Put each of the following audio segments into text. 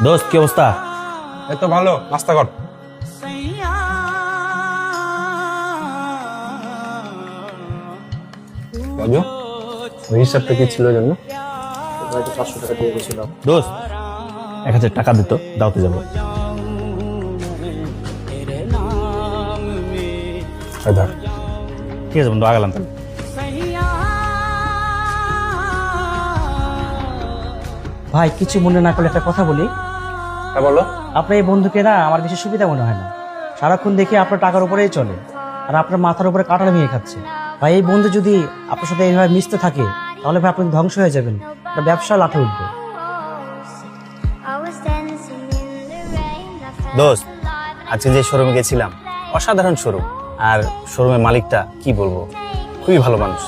দোস্ত কি অবস্থা? এই তো ভালো, নাস্তা কর। রাজু, ওই হিসাবটা কি ছিল জন্য? 500 টাকা দিয়ে গেছিলাম। দোস্ত 1000 টাকা দিত, দাওতে যাবো। ধর। ঠিক আছে বন্ধু, আগালাম তাহলে। ভাই কিছু মনে না করলে একটা কথা বলি। হ্যাঁ বলো। আপনার এই বন্ধুকে না আমার বেশি সুবিধা মনে হয় না। সারাক্ষণ দেখি আপনার টাকার উপরেই চলে, আর আপনার মাথার উপরে কাঁটা ভেঙে খাচ্ছে। ভাই এই বন্ধু যদি আপনার সাথে এইভাবে মিশতে থাকে তাহলে ভাই আপনি ধ্বংস হয়ে যাবেন, আপনার ব্যবসা লাঠে উঠবে। দোস্ত আজকে যে শোরুমে গেছিলাম, অসাধারণ শোরুম। আর শোরুমের মালিকটা কি বলবো, খুবই ভালো মানুষ।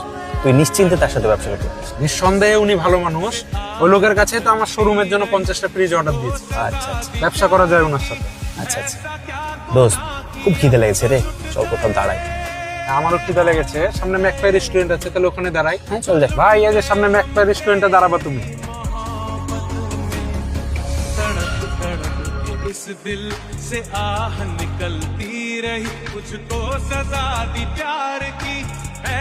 তুই নিশ্চিন্তে তার সাথে ব্যবসা করতে পারিস। নিঃসন্দেহে উনি ভালো মানুষ। ওই লোকের কাছে তো আমার শোরুমের জন্য 50টা ফ্রিজ অর্ডার দিয়েছি। আচ্ছা আচ্ছা ব্যবসা করা যায় ওনার সাথে। আচ্ছা আচ্ছা দোস্ত, খুব খিদে লেগেছে রে, চল কোথাও দাঁড়াই। আমারও খিদা লেগেছে। সামনে ম্যাকপাই রেস্টুরেন্ট আছে, তাহলে ওখানে দাঁড়াই। হ্যাঁ চল যাই। ভাই এই যে সামনে ম্যাকপাই রেস্টুরেন্টে দাঁড়াবা তুমি। इस दिल से आह निकलती रही, मुझको सजा दी प्यार की,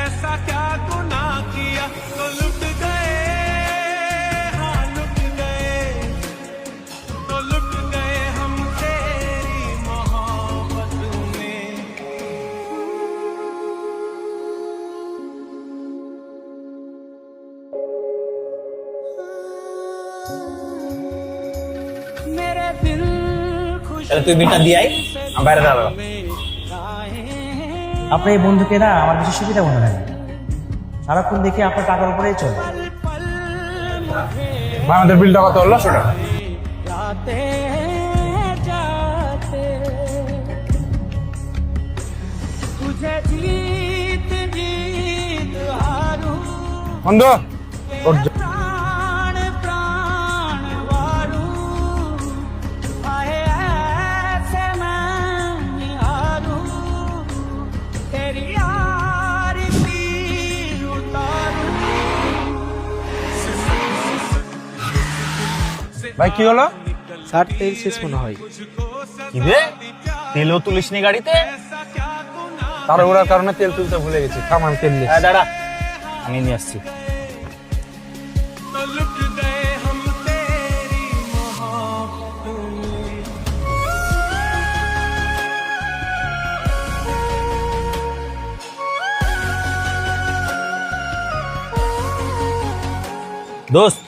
ऐसा क्या गुनाह किया तो लुट गए, हाँ लुट गए, तो लुट गए हम तेरी मोहब्बत में। मेरे दिल তাহলে তুই বিলটা দিয়ে আয়, আমি বাইরে দাঁড়ালাম। আপনার এই বন্ধুকে না আমার বেশি সুবিধা মনে হয় না। সারাক্ষণ দেখি আপনার টাকার উপরেই চলে। ভাই আমাদের বিলটা কত হলো? সেটা जाते जाते तुझे जीत जीत हारूं, বন্ধু ওর জ- प्राण प्राण वारूं, आए ऐसे मैं निहारूं, तेरी आरती उतारूं। ভাই কি হলো? স্যার তেল শেষ মনে হয়। কি রে, তেলও তুলিস নি গাড়িতে? তার ওরার কারণে তেল তুলতে ভুলে গেছি। থাম, আমি তেল নিয়ে হ্যাঁ দাঁড়া, আমি নিয়ে আসছি। तो लुट गए हम तेरी मोहब्बत में। দোস্ত